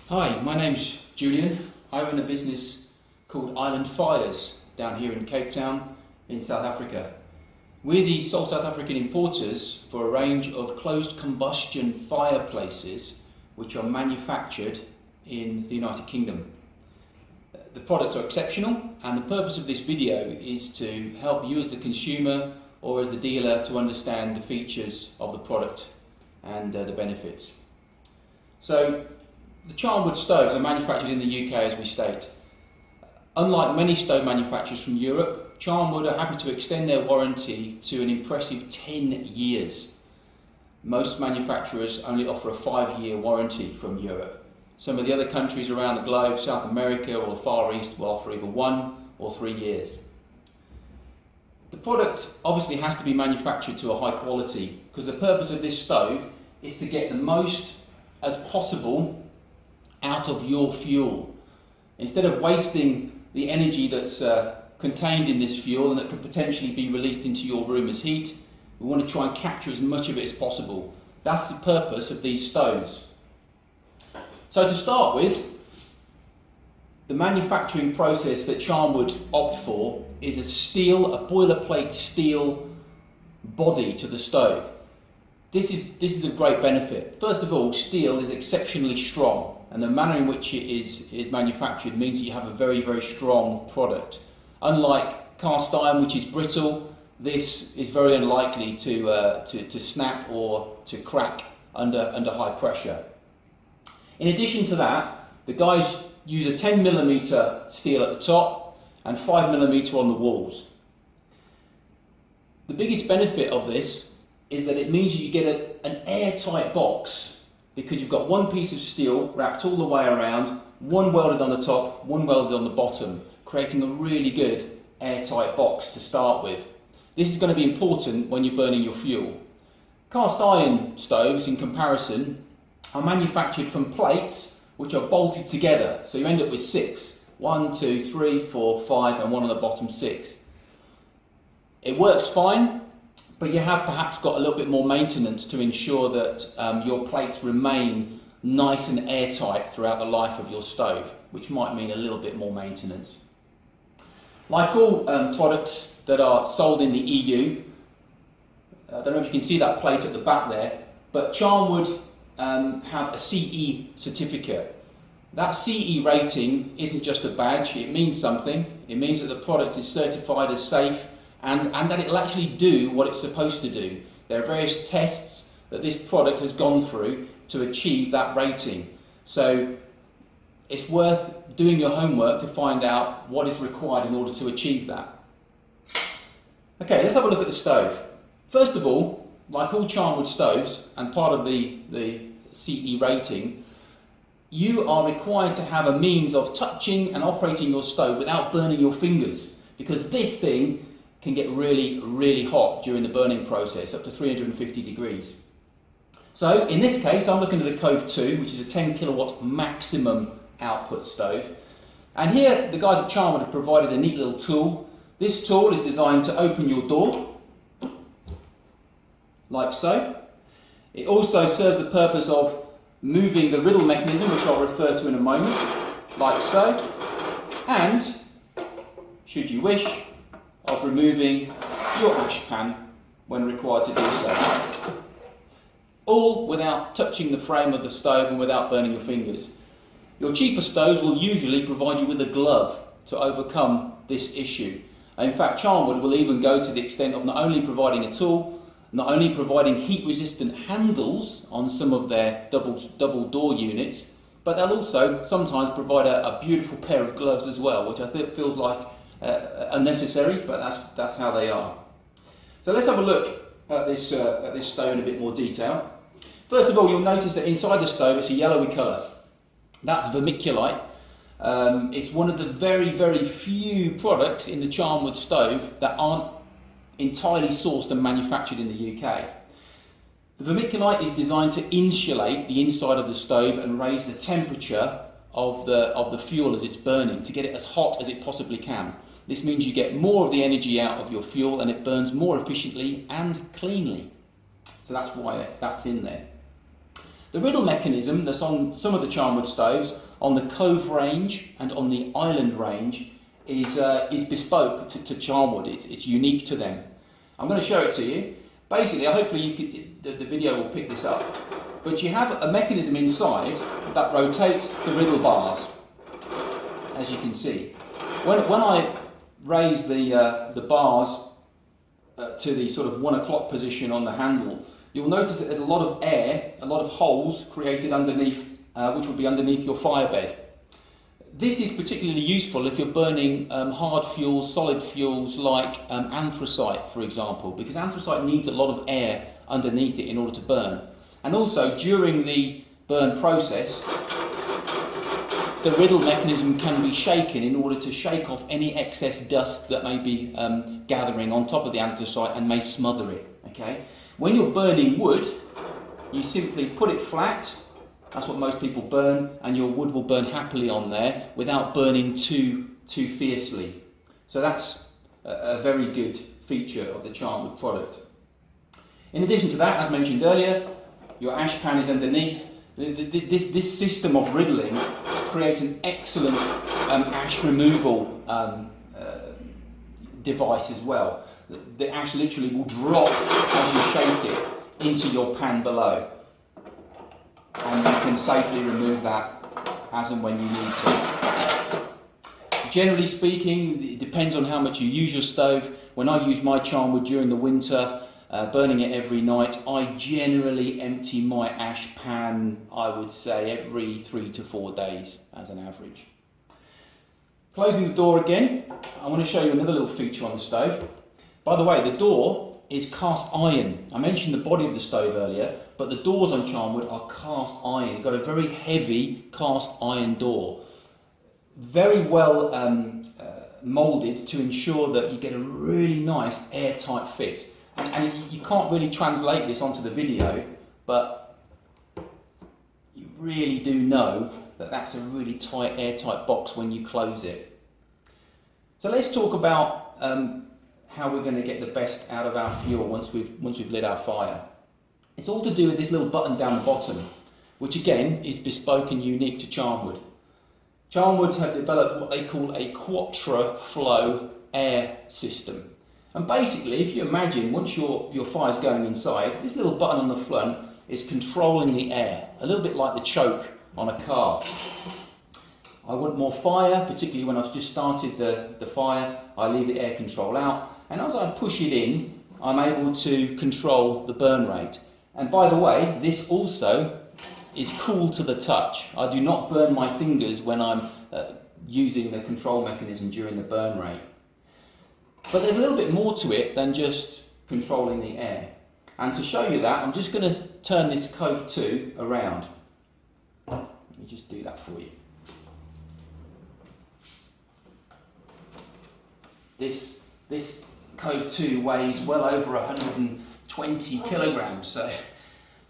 Hi, my name's Julian. I run a business called Island Fires down here in Cape Town in South Africa. We're the sole South African importers for a range of closed combustion fireplaces which are manufactured in the United Kingdom. The products are exceptional, and the purpose of this video is to help you as the consumer or as the dealer to understand the features of the product and the benefits. So, the Charnwood stoves are manufactured in the UK, as we state. Unlike many stove manufacturers from Europe, Charnwood are happy to extend their warranty to an impressive 10 years. Most manufacturers only offer a 5-year warranty from Europe. Some of the other countries around the globe, South America or the Far East, will offer either 1 or 3 years. The product obviously has to be manufactured to a high quality, because the purpose of this stove is to get the most as possible out of your fuel. Instead of wasting the energy that's contained in this fuel and that could potentially be released into your room as heat, we want to try and capture as much of it as possible. That's the purpose of these stoves. So to start with, the manufacturing process that Charnwood opt for is a boilerplate steel body to the stove. This is a great benefit. First of all, steel is exceptionally strong, and the manner in which it is manufactured means that you have a very, very strong product. Unlike cast iron, which is brittle, this is very unlikely to snap or to crack under high pressure. In addition to that, the guys use a 10mm steel at the top and 5mm on the walls. The biggest benefit of this is that it means that you get an airtight box, because you've got one piece of steel wrapped all the way around, one welded on the top, one welded on the bottom, creating a really good airtight box to start with. This is going to be important when you're burning your fuel. Cast iron stoves, in comparison, are manufactured from plates which are bolted together, so you end up with 6. 1, 2, 3, 4, 5, and one on the bottom 6. It works fine, but you have perhaps got a little bit more maintenance to ensure that your plates remain nice and airtight throughout the life of your stove, which might mean a little bit more maintenance. Like all products that are sold in the EU, I don't know if you can see that plate at the back there, but Charnwood have a CE certificate. That CE rating isn't just a badge, it means something. It means that the product is certified as safe and that it will actually do what it's supposed to do. There are various tests that this product has gone through to achieve that rating. So it's worth doing your homework to find out what is required in order to achieve that. Okay, let's have a look at the stove. First of all, like all Charnwood stoves, and part of the CE rating, you are required to have a means of touching and operating your stove without burning your fingers, because this thing can get really, really hot during the burning process, up to 350 degrees. So in this case, I'm looking at a Cove 2, which is a 10 kilowatt maximum output stove. And here, the guys at Charnwood have provided a neat little tool. This tool is designed to open your door, like so. It also serves the purpose of moving the riddle mechanism, which I'll refer to in a moment, like so. And, should you wish, of removing your ash pan when required to do so. All without touching the frame of the stove and without burning your fingers. Your cheaper stoves will usually provide you with a glove to overcome this issue. In fact, Charnwood will even go to the extent of not only providing a tool, not only providing heat-resistant handles on some of their double door units, but they'll also sometimes provide a beautiful pair of gloves as well, which I think feels like unnecessary, but that's how they are. So let's have a look at this stove in a bit more detail. First of all, you'll notice that inside the stove it's a yellowy colour. That's vermiculite. It's one of the very, very few products in the Charnwood stove that aren't entirely sourced and manufactured in the UK. The vermiculite is designed to insulate the inside of the stove and raise the temperature of the fuel as it's burning, to get it as hot as it possibly can. This means you get more of the energy out of your fuel and it burns more efficiently and cleanly. So that's why that's in there. The riddle mechanism that's on some of the Charnwood stoves, on the Cove range and on the Island range, is bespoke to Charnwood. It's unique to them. I'm going to show it to you. Basically, hopefully the video will pick this up. But you have a mechanism inside that rotates the riddle bars, as you can see. When I raise the bars to the sort of 1 o'clock position on the handle, you'll notice that there's a lot of air, a lot of holes created underneath, which will be underneath your fire bed. This is particularly useful if you're burning hard fuels, solid fuels like anthracite, for example, because anthracite needs a lot of air underneath it in order to burn. And also, during the burn process, the riddle mechanism can be shaken in order to shake off any excess dust that may be gathering on top of the anthracite and may smother it. Okay? When you're burning wood, you simply put it flat. That's what most people burn, and your wood will burn happily on there without burning too fiercely. So that's a very good feature of the Charnwood product. In addition to that, as mentioned earlier, your ash pan is underneath. This system of riddling creates an excellent ash removal device as well. The ash literally will drop as you shake it into your pan below, and you can safely remove that as and when you need to. Generally speaking, it depends on how much you use your stove. When I use my Charnwood during the winter, burning it every night, I generally empty my ash pan, I would say, every 3 to 4 days as an average. Closing the door again, I want to show you another little feature on the stove. By the way, the door is cast iron. I mentioned the body of the stove earlier, but the doors on Charnwood are cast iron. You've got a very heavy cast iron door. Very well moulded to ensure that you get a really nice airtight fit. And you can't really translate this onto the video, but you really do know that that's a really tight, airtight box when you close it. So let's talk about how we're going to get the best out of our fuel once we've lit our fire. It's all to do with this little button down the bottom, which again is bespoke and unique to Charnwood. Charnwood have developed what they call a quattro flow air system. And basically, if you imagine, once your fire's going inside, this little button on the front is controlling the air, a little bit like the choke on a car. I want more fire, particularly when I've just started the fire, I leave the air control out, and as I push it in, I'm able to control the burn rate. And by the way, this also is cool to the touch. I do not burn my fingers when I'm using the control mechanism during the burn rate. But there's a little bit more to it than just controlling the air. And to show you that, I'm just going to turn this Cove 2 around. Let me just do that for you. This Cove 2 weighs well over 120 kilograms, so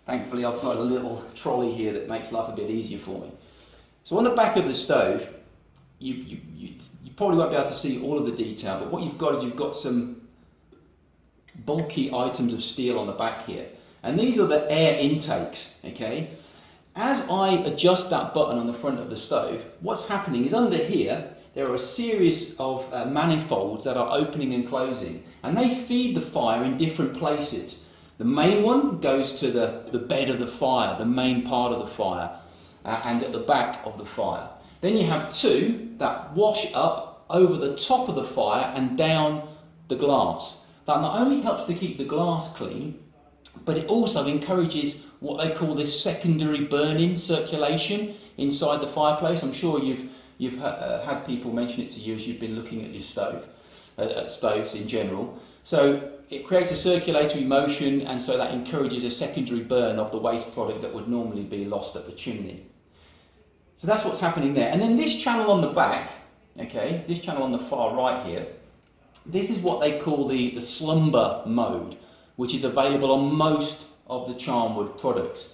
thankfully I've got a little trolley here that makes life a bit easier for me. So on the back of the stove, you probably won't be able to see all of the detail, but what you've got is you've got some bulky items of steel on the back here. And these are the air intakes, okay? As I adjust that button on the front of the stove, what's happening is under here, there are a series of manifolds that are opening and closing, and they feed the fire in different places. The main one goes to the bed of the fire, the main part of the fire, and at the back of the fire. Then you have two that wash up over the top of the fire and down the glass. That not only helps to keep the glass clean, but it also encourages what they call this secondary burning circulation inside the fireplace. I'm sure you've had people mention it to you as you've been looking at your stove, at stoves in general. So it creates a circulatory motion, and so that encourages a secondary burn of the waste product that would normally be lost at the chimney. So that's what's happening there. And then this channel on the back, okay, this channel on the far right here, this is what they call the slumber mode, which is available on most of the Charnwood products.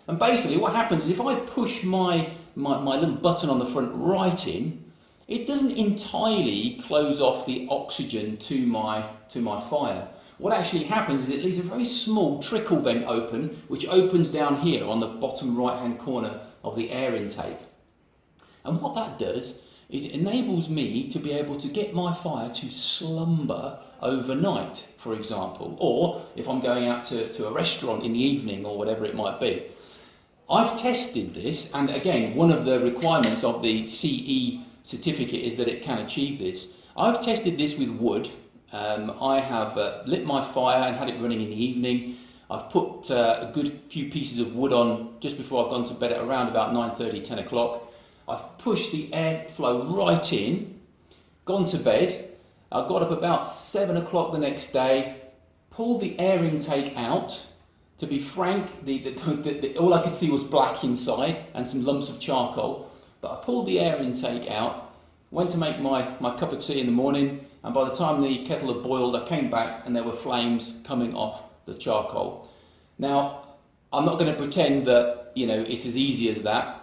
And basically what happens is if I push my little button on the front right in, it doesn't entirely close off the oxygen to my fire. what actually happens is it leaves a very small trickle vent open, which opens down here on the bottom right hand corner of the air intake. And what that does is it enables me to be able to get my fire to slumber overnight, for example, or if I'm going out to a restaurant in the evening or whatever it might be. I've tested this, and again, one of the requirements of the CE certificate is that it can achieve this. I've tested this with wood. I have lit my fire and had it running in the evening. I've put a good few pieces of wood on just before I've gone to bed at around about 9:30, 10 o'clock. I've pushed the airflow right in, gone to bed. I got up about 7 o'clock the next day, pulled the air intake out. To be frank, all I could see was black inside and some lumps of charcoal. But I pulled the air intake out, went to make my cup of tea in the morning, and by the time the kettle had boiled, I came back and there were flames coming off the charcoal. Now, I'm not going to pretend that, you know, it's as easy as that.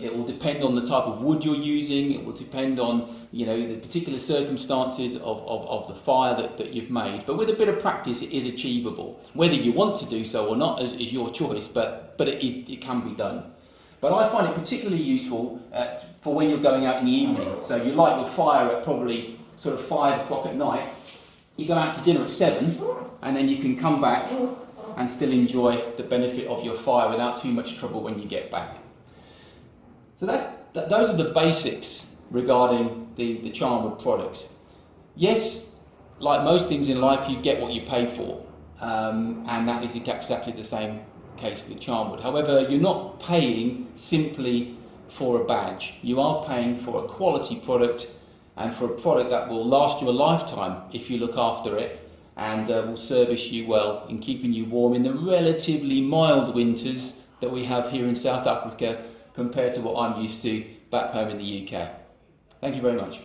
It will depend on the type of wood you're using. It will depend on, you know, the particular circumstances of the fire that you've made. But with a bit of practice, it is achievable. Whether you want to do so or not is your choice, but it can be done. But I find it particularly useful for when you're going out in the evening. So you light your fire at probably sort of 5 o'clock at night. You go out to dinner at 7, and then you can come back and still enjoy the benefit of your fire without too much trouble when you get back. So those are the basics regarding the Charnwood products. Yes, like most things in life, you get what you pay for, and that is exactly the same case with Charnwood. However, you're not paying simply for a badge. You are paying for a quality product, and for a product that will last you a lifetime if you look after it, and will service you well in keeping you warm in the relatively mild winters that we have here in South Africa compared to what I'm used to back home in the UK. Thank you very much.